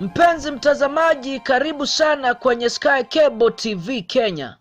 Mpenzi mtazamaji, karibu sana kwenye Sky Cable TV Kenya.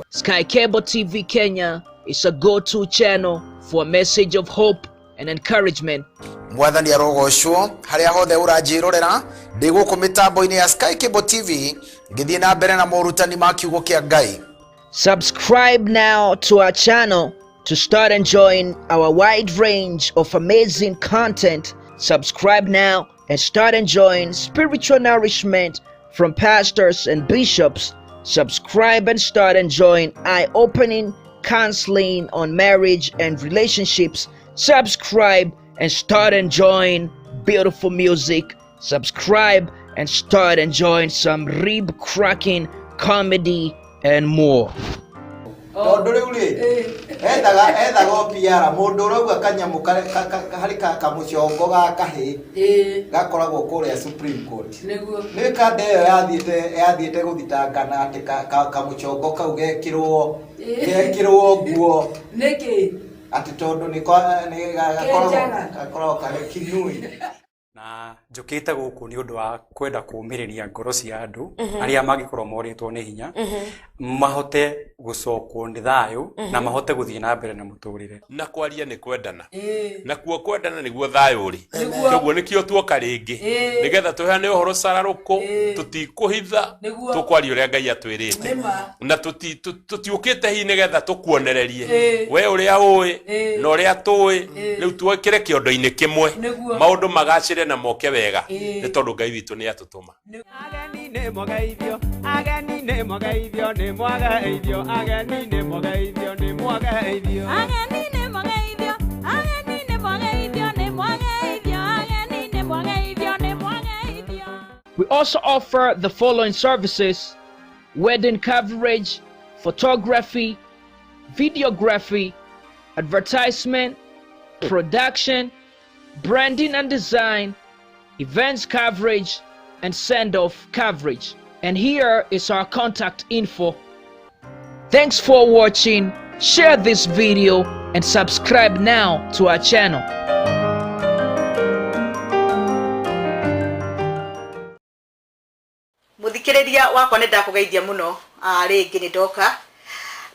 Sky Cable TV Kenya is a go-to channel for a message of hope and encouragement. Mwathani arogocwo haria hothe uranjirorera ndi guku mitambo-ini ya Sky Cable TV ngithie na mbere na morutani ma kiugo kia Ngai. Subscribe now to our channel to start enjoying our wide range of amazing content. Subscribe now and start enjoying spiritual nourishment from pastors and bishops. Subscribe and start enjoying eye-opening counseling on marriage and relationships. Subscribe and start enjoying beautiful music. Subscribe and start enjoying some rib-cracking comedy and more. Supreme Court. Ni kade yathiete guthitangana ati kamuchongo kau gekirwo guo niki ati tondu ni gakoragwo kare kinui na njukite guku ni undu wa kwenda kuumiriria ngoro cia andu aria magikorwo moritwo ni hinya mahote gucokwo ni thayu na mahote guthie na mbere na muturire na kwaria ni kwendana na kuo kwendana niguo thayu ri koguo nikio tuoka ringi nigetha tuheane uhoro sararuko tutikuhitha tukwaria uria Ngai atwirite na tutiukite hi nigetha tukuonererie we uria ui na uria tui riu tuokire kiondo-ini kimwe maundu magacire na moke wega ni tondu Ngai witu ni atutuma. Ageni ne mogeithio ageni ne mogeithio ni mogeithio ageni ne mogeithio ni mogeithio ageni ne mogeithio ageni ne mogeithio ni mogeithio ageni ne mogeithio ni mogeithio. We also offer the following services: wedding coverage, photography, videography, advertisement, production, branding and design, events coverage, and send-off coverage. And here is our contact info. Thanks for watching. Share this video and subscribe now to our channel. Muthikiriria wakwa ni ndakugeithia muno ringi ni ndoka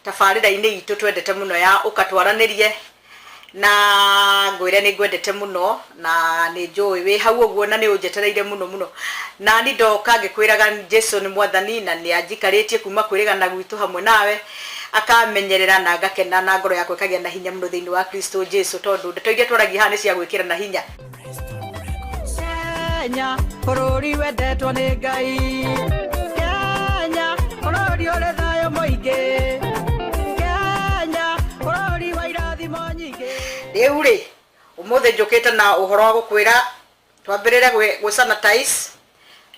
tabarira-ini itu twendete muno ya ukatwaranirie na ngwire ni ngwendete muno na ni njui wi hau uguo na ni unjetereire muno na ni ndoka ngikwiraga Jesu ni mwathani na ni anjikaritie kuma kwirigana gwitu hamwe nawe akamenyerera na ngakena na ngoro yakwa ikagia na hinya muno thiini wa Kristo Jesu tondu ndeto iria twaragia haha ni cia gwikira na hinya. Kenya bururi wendetwo ni Ngai Kenya bururi uri thayo muingi Kenya bururi wa irathimo nyingi. Riu ri umuthe njukite na uhoro wa gukwira twambirire gwe sanitize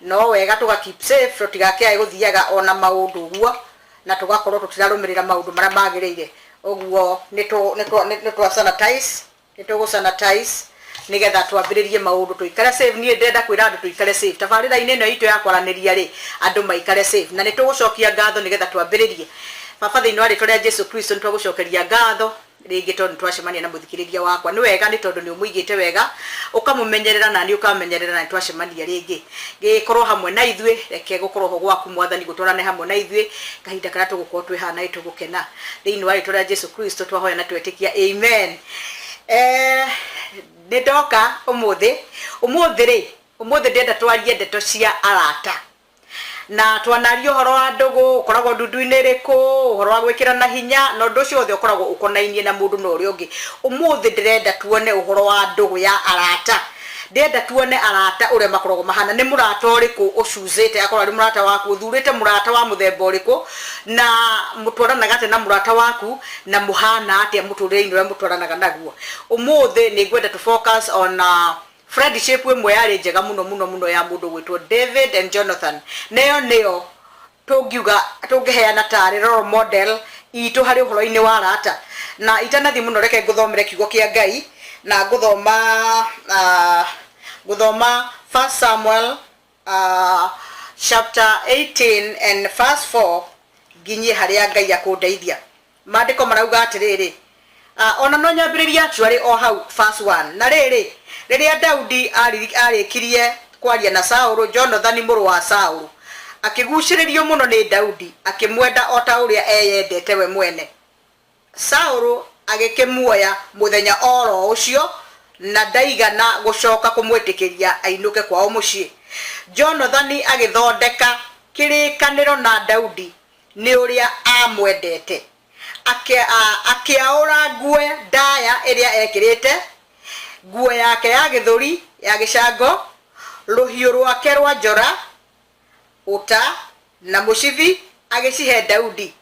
no wega tuga keep safe tutigake guthiaga ona maundu guo na tugakorwo tutirarumirira maundu maria magirire oguo ni twa sanitize ni tugu sanitize nigetha twambiririe maundu tuikare safe. Ni ndenda kwira andu tuikare safe tabarira-ini ino itu ya kwaraniria ri andu maikare safe na ni tugucokia ngatho nigetha twambiririe baba thiini wa ritwa ria Jesu Kristo ni twagucokeria ngatho ringi tondu twacemania na muthikiriria wakwa ni wega ni tondu ni umuigite wega ukamumenyerera na ni ukamenyerera na twacemania ringi gikorwo hamwe na ithue reke gukorwo ho gwaku mwathani gutwarane hamwe na ithue kahinda karia tugukorwo twihana itugukena thiini wa ritwa ria Jesu Kristo twahoya na twetikia amen. Ni ndoka umuthi ndenda twarie ndeto cia arata na twanario horo wa ndugu ukoragwo ndundu-ini riku horo wa gwikira na hinya no ndu cio othe ukoragwo ukonainie na mundu no uri ungi. Umuthi ndirenda tuone uhoro wa ndugu ya arata ndenda tuone arata uria makoragwo mahana ni murata uriku ucuzite akorwo ari murata waku uthurite murata wa muthemba uriku na mutwaranaga ate na murata waku na muhana ate muturire-ini uria mutwaranaga naguo. Umuthi ni ngwenda to focus on friendship imwe yari njega muno ya mundu gwitwo David and Jonathan. Neo tungiuga tungiheana tari role model itu hari uhoro-ini wa arata na itanathi muno reke nguthomere kiugo kia Ngai na nguthoma 1 Samuel chapter 18 and verse 4 nginye haria Ngai akundeithia. Maandiko marauga atiriri, ona no nyambiriria atwari o hau verse 1. Na riri riria Daudi arikirie kwaria na Saulu, Jonathan mũrũ wa Saulu akiguciririo muno ni Daudi, akimwenda ota uria eyendete we mwene. Saulu agikimuoya muthenya oro ucio na ndaigana gucoka kumwitikiria ainuke kwao mucii. Jonathan agithondeka kirikaniro na Daudi ni uria amwendete, akiaura nguo ndaya iria ekirite, nguo yake ya githuri ya gicango, ruhiu rwake rwa njora, uta na mucithi agicihe Daudi.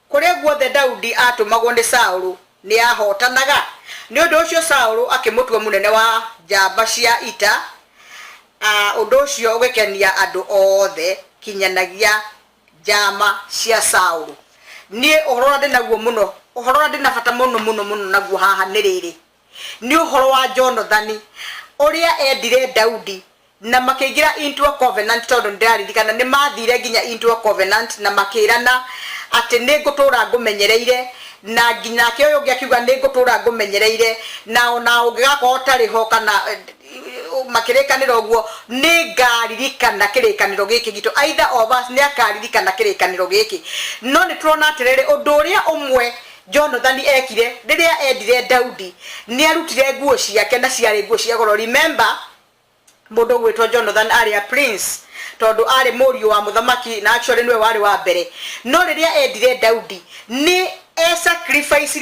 Kuria guothe Daudi atumagwo ni Saulu ni ahotanaga. Ni undu ucio Saulu akimutua munene wa njamba cia ita. Undu ucio ugikenia andu othe kinyanagia njama cia Saulu. Ni uhoro ndi naguo muno, uhoro ndi na bata muno naguo haha ni riri. Ni uhoro wa Jonathan uria endire Daudi na makigira into a covenant, tondu ndaririkana ni mathire nginya into a covenant na makirana ati ni ngutura ngumenyereire, na nginya ke uyu ngiakiuga ni ngutura ngumenyereire, na ona ungigakorwo tari ho kana makirikaniro uguo ni ngaririkana kirikaniro giki gitu. Either of us ni akaririkana kirikaniro giki. No ni turona atiriri undu uria umwe Jonathan ekire riria endire Daudi ni arutire nguo ciake na ciari nguo cia goro. Remember mundu gwitwo Jonathan ari a prince, tondu ari muriu wa muthamaki na actually niwe wari wa mbere. No riria endire Daudi ni sacrifice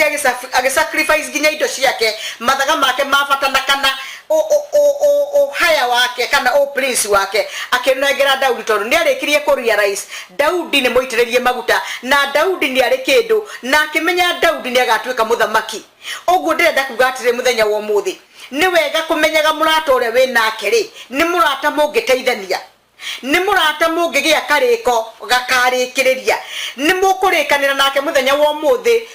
sacrifice ginya indo ciake, mathaga make mafatana kana haya wake kana prince wake akinengera Daudi, tondu ni arikirie ku realize Daudi ni muitiririe maguta na Daudi ni ari kindu na akimenya Daudi ni agatuika muthamaki. Uguo ndirenda kuga atire muthenya wa umuthi ni wega kumenyaga murata uria we nake ri ni murata mungiteithania, ni murata mungigia kariko gakarikiriria, ni mukurikanira nake muthenya wa umuthi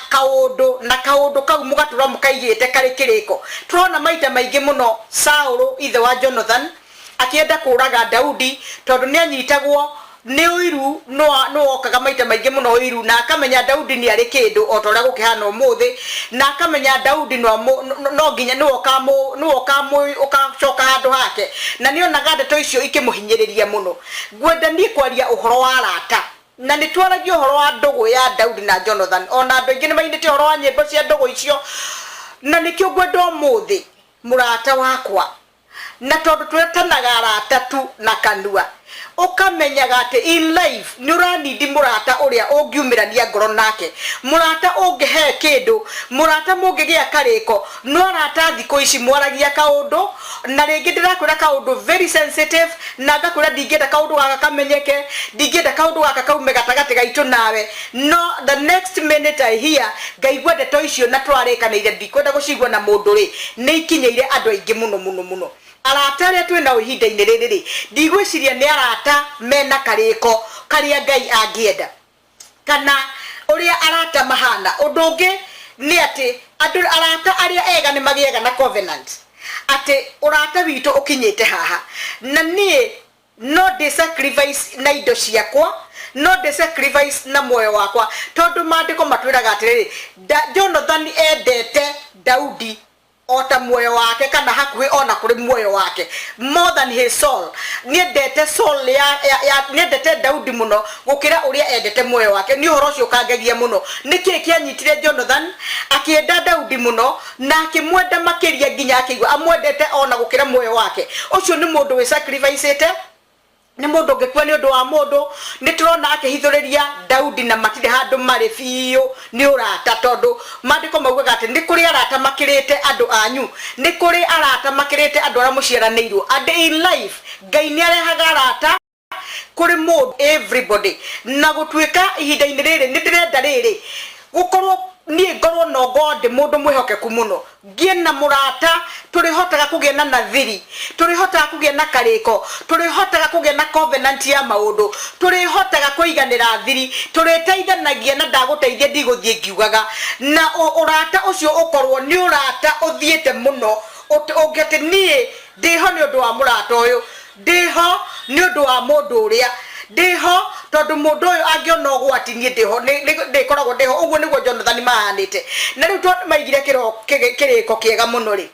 kaundu na kaundu kau mugatura mukaigite karikiriko. Turona maita maingi muno Saulu ithe wa Jonathan akienda kuraga Daudi tondu ni anyitagwo ni uiru no okaga maita maingi muno uiru, na akamenya Daudi ni ari kindu otoria gukihana umuthi, na akamenya Daudi no nginya no okamo ukacoka handu hake, na ni onaga ndeto icio ikimuhinyiriria muno. Gwenda ni kwaria uhoro wa arata na ni twaragia uhoro wa ndugu ya Daudi na Jonathan. Ona andu aingi ni mainite uhoro wa nyimbo cia ndugu icio, na nikio gwenda umuthi murata wakwa, na tondu twetanaga arata tu na kanua ukamenyaga ati in life ni uranidi murata uria ungiumirania ngoro nake, murata ungihe kindu, murata mungigia kariko. No arata thiko ici mwaragia kaundu na ringi ndirakwira kaundu very sensitive, na ngakwira ndingenda kaundu gaka kamenyeke, ndingenda kaundu gaka kaume gatagati gaitu nawe. No the next minute I hear ngaigua ndeto icio na twarikaniire ndikwenda gucigwa na mundu ri ni ikinyeire andu aingi muno. Arata aria twina uhinda-ini riri ri ndigwiciria ni arata mena kariko karia Ngai angienda, kana uria arata mahana. Undu ungi ni ati arata aria ega ni magiega na covenant, ati urata witu ukinyite haha na nie no de sacrifice na indo ciakwa, no de sacrifice na moyo wakwa, tondu maandiko matwiraga atiriri Jonathan endete Daudi ota moyo wake kana hakuhi ona kuri moyo wake more than his soul. Niendete soul ya niendete Daudi muno gukira uria endete moyo wake. Ni uhoro ucio kangagia muno. Niki kianyitire Jonathan akienda Daudi muno na akimwenda makiria nginya akigwa amwendete ona gukira moyo wake. Ucio ni mundu we sacrificeite, ni mundu ngekwa ni undu wa mundu. Ni turona akihithuriria Daudi na matire handu mari fiyo ni urata, tondu maandiko maugaga ati ni kuri arata makirite andu anyu, ni kuri arata makirite andu ara muciaranirwo. And in life Ngai ni arehaga arata kuri mundu everybody, na gutwika ihinda-ini riri ni ndirenda riri gukorwo ni ngorwo no God mundu mwihokeku muno, ngie na murata turihotaga kugena na thiri, turihotaga kugena kariko, turihotaga kugena covenant ya maundu, turihotaga kuiganira thiri, turiteithanagia na ndaguteithia ndiguthie ngiugaga, na urata ucio ukorwo ni urata uthiete muno ungete nie ndiho ni undu wa murata uyu ndiho ni undu wa mundu uria ndiho tondu mundu uyu angiona ugwati nie ndiho ndikoragwo ndiho uguo niguo Jonathan mahanite na riu tondu maigire kiriko kiega muno ri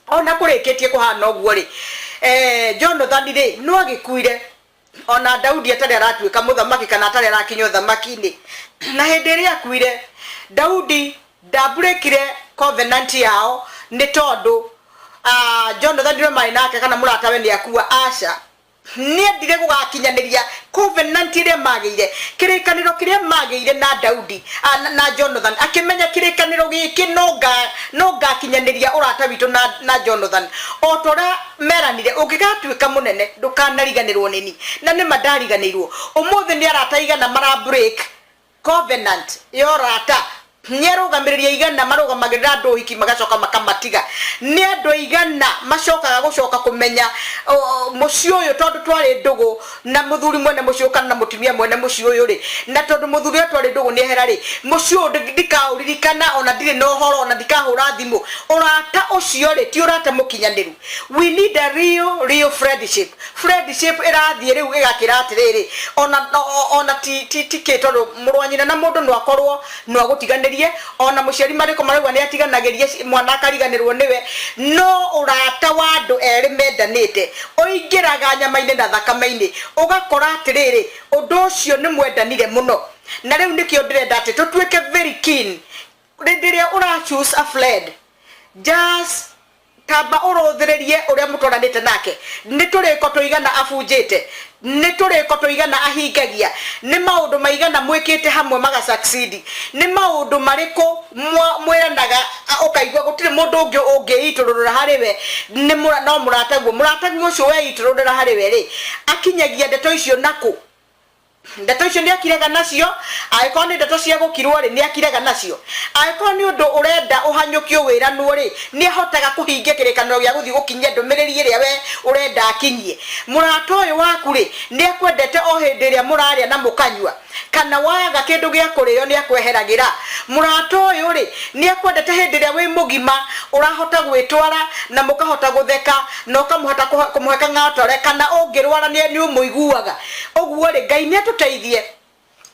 ona kurikitie kuhana uguo ri Jonathan ri no agikuire ona Daudi atari aratuika muthamaki kana atari arakinya uthamaki-ini na hindi ria akuire Daudi ndabrekire covenant yao ni tondu Jonathan ri mai nake kana muratawe ni akua aca ni ndire gugakinyaniria covenant ire magire kirikaniro kiria magire na Daudi na Jonathan akimenya kirikaniro giki no gakinyaniria urata witu na Jonathan otora meranire ugigatuika munene ndukanariganirwo nini na ni madariganirwo umuthi ni arata igana mara break covenant yorata nyerugamiriria igana marugamagirira andu hiki magacoka makamatiga ni andu igana macokaga gucoka kumenya mucio uyu tondu twari ndugu na muthuri mwene mucio kana na mutumia mwene mucio uyu ri na tondu muthuri twari ndugu ni ehera ri mucio ndikauririkana ona ndire no horo ona ndikahura thimu urata ucio ri ti urata mukinyaniru we need a real friendship irathie riu igakira atiriri ona ti tondu murwanyina na mundu no akorwo no agutiganira ona muciari mariko marauga ni atiganagirie mwana akariganirwo niwe no urata wa andu eri mendanite oingiraga nyama-ini na thakama-ini ugakora atiriri undu ucio ni mwendanire muno na riu nikio ndirenda ati tutuike very keen rindiria ura choose a friend just tamba uruthirerie uria mutwaranite nake ni turiko tuigana abunjite ni turiko tuigana ahingagia ni maundu maigana mwikite hamwe maga succeed ni maundu mariko mwiranaga ukaigwa gutire mundu ungi ungiitururira hariwe ni no murataguo ucio we itururira hariwe ri akinyagia ndeto icio naku ndeto icio ni akiraga nacio aiko ni ndeto cia gukirwo ri ni akiraga nacio aiko ni undu urenda uhanyukio wiranwo ri ni ahotaga kuhingia kirikaniro gya guthi gukinyia ndumiriri iria we urenda akinyie murata uyu waku ri ni akwendete o hindi iria muraria na mukanywa kana waga kindu gya kurio ni akweheragira murata uyu ri ni akwendete hindi iria wi mugima urahota gwitwara na mukahota gutheka no kamuhota kumuheka ng'atore kana ungirwara ni umuiguaga uguo ri Ngai ni tuteithie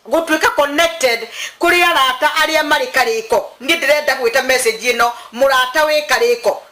gutwika connected kuri arata aria mari kariko ni ndirenda gwita message ino murata we kariko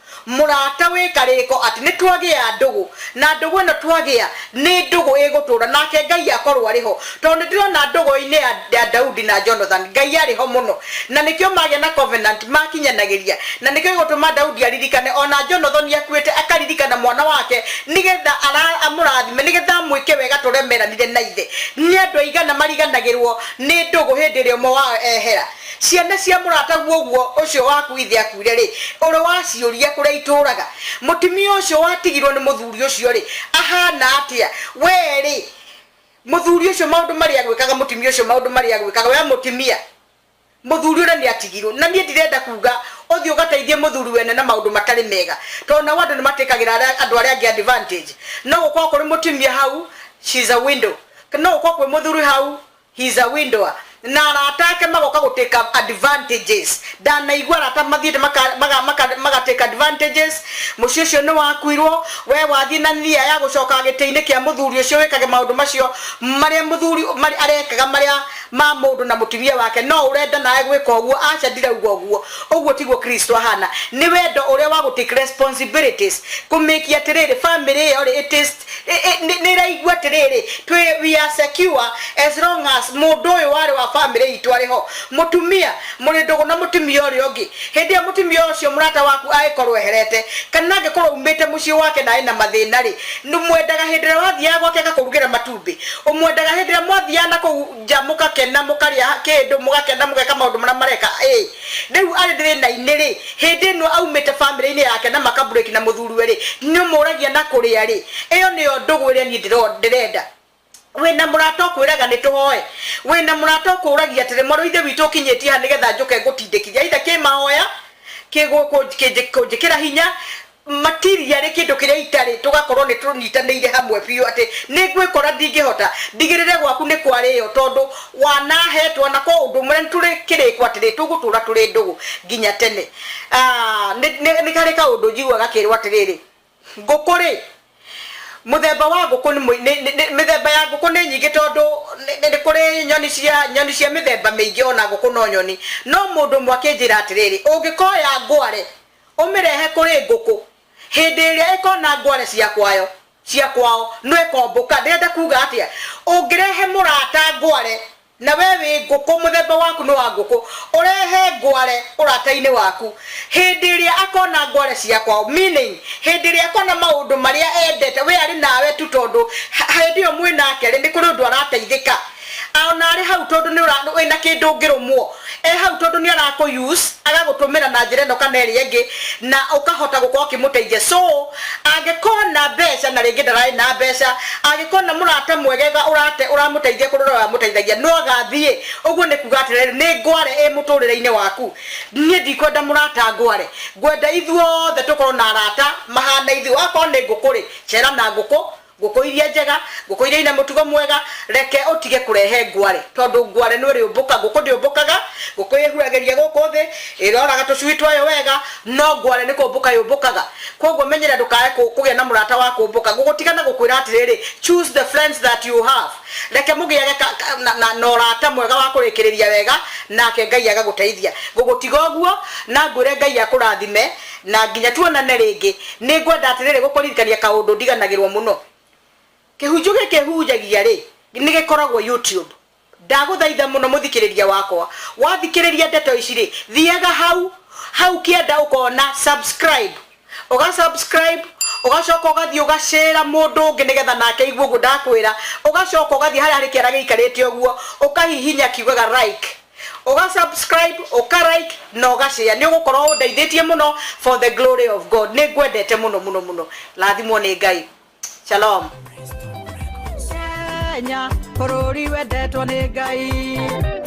ati ni twagia ndugu na ndugu ino twagia ni ndugu igutura nake Ngai akorwo ariho tondu ndirona ndugu-ini ya Daudi na Jonathan Ngai ariho muno na nikio mage na covenant makinyanagiria na nikio gutuma Daudi aririkane ona Jonathan yakuite akaririkana mwana wake nigetha amurathime nigetha mwike wega turemeranire na ithe ni andu igana mariganagirwo ni ndugu hindi ri mo wa ehera ciana cia murata guoguo ucio waku ithe akuire ri uri waciuria kuria ituraga mutumia ucio watigirwo ni muthuri ucio ri ahana atia we ri muthuri ucio maundu mari agwikaga mutumia ucio maundu mari agwikaga we mutumia muthuri ura ni atigirwo na nie ndirenda kuga othio gateithie muthuri wene na maundu matari mega tona wandu ni matekagira andu aria angi advantage no gukwa kuri mutumia hau she's a window no gukwa kuri muthuri hau he's a window na aratake magoka guteka advantages dana igwa rata mathiete maga take advantages mucio cio ni wakuirwo we wathi na nia ya gucoka giteini kia muthuri ucio wekage maundu macio maria muthuri arekaga maria ma mundu na mutumia wake no urenda nae gwika uguo acha ndirauga uguo tiguo Kristo ahana ni wendo uria wa gutake responsibilities kumekia tiriri family yo it is ni raigwa tiriri we are secure as long as mundu uyu wari wa family itu ariho mutumia muri ndugu na mutumia uri ungi hindi ya mutumia ucio murata waku aikorwo eherete kana ngikorwo umite mucio wake na ina mathina ri ni mwendaga hindi ya wathia gwake akakurugira matumbi umwendaga hindi ya mwathia na kujamuka kena mukaria kindu mugakenda mugeka maundu mara mareka riu ari thina iniri hindi no aumite family ini yake na makabreak na muthuri we ri ni muragia na kuria ri iyo niyo ndugu iria ni ndirenda wena murata kwiraga ni tuhoe wena murata kuragia tire maro ithe witu kinyetie ha nigetha njuke ngutindikithia ithe ki mahoya kujikira hinya material kindu kiria itari tugakorwo ni tunyitanire hamwe biu ati ni gwikora ndingihota ndigirire gwaku ni kwariyo tondu wanahetwo na ko undu mure turi kirikwa tiri tugutura turi ndugu ginya tene ni karika undu jiwa gakirwa tiriri ngukuri muthemba wa nguku ni mithemba ya nguku ni nyingi tondu ni kuri nyoni cia mithemba mingi ona nguku no nyoni no mundu mwakinjira atiriri ungikoya ngware umirehe kuri nguku hindi iria ikona ngware cia kwao no ikomboka ndenda kuga atia ungirehe murata ngware na wewe nguku muthemba waku no wa nguku urehe ngware urata-ini waku hindi iria akona ngware cia kwao meaning hindi iria akona maundu maria endete we ari nawe tu tondu hindi yo mwinake ri ni kuri undu arateithika ona ari hau tondu ni wina kindu ngirumwo hau tondu ni arako use agagutumira na njira no kana eri engi na ukahota gukorwo kimuteithia so angikona mbeca na ringi ndarai na mbeca angikona murata mwegega uramuteithia kurora wa muteithagia no agathie uguo ni kuga atiriri ni ngware muturire-ini waku nie ndikwenda murata ngwenda ithuothe tukorwo na arata mahana ithu akoro ni ngukuri cera na nguku iria njega nguku iria ina mutugo mwega reke utige kurehe ngware tondu ngware no riumbuka nguku ndiumbukaga nguku ihurageria guku thi iroraga tucui twayo wega no ngware ni kumbuka yumbukaga koguo menyera ndukae kugia na murata wa kumbuka gugutigana gukwira atiriri choose the friends that you have reke mugiage na urata mwega wa kurikiriria wega nake Ngai agaguteithia gugutiga uguo na ngwire Ngai akurathime na nginya tuonane ringi ni ngwenda atiriri gukuririkania kaundu ndiganagirwo muno kihunjuge kehunjagia ri ni gikoragwo YouTube ndaguthaitha muno muthikiriria wakwa wathikiriria ndeto ici ri thiaga hau kienda ukona subscribe ugacoka ugathii ugacera mundu ungi nigetha nake igwo guo ndakwira ugacoka ugathii haria hari kiara giikarite uguo ukahihinya kiugaga like subscribe like na ugashare ni ugukorwo undeithĩtie muno for the glory of God ni ngwendete muno lathimwo ni Ngai shalom Kenya bururi wendetwo ni Ngai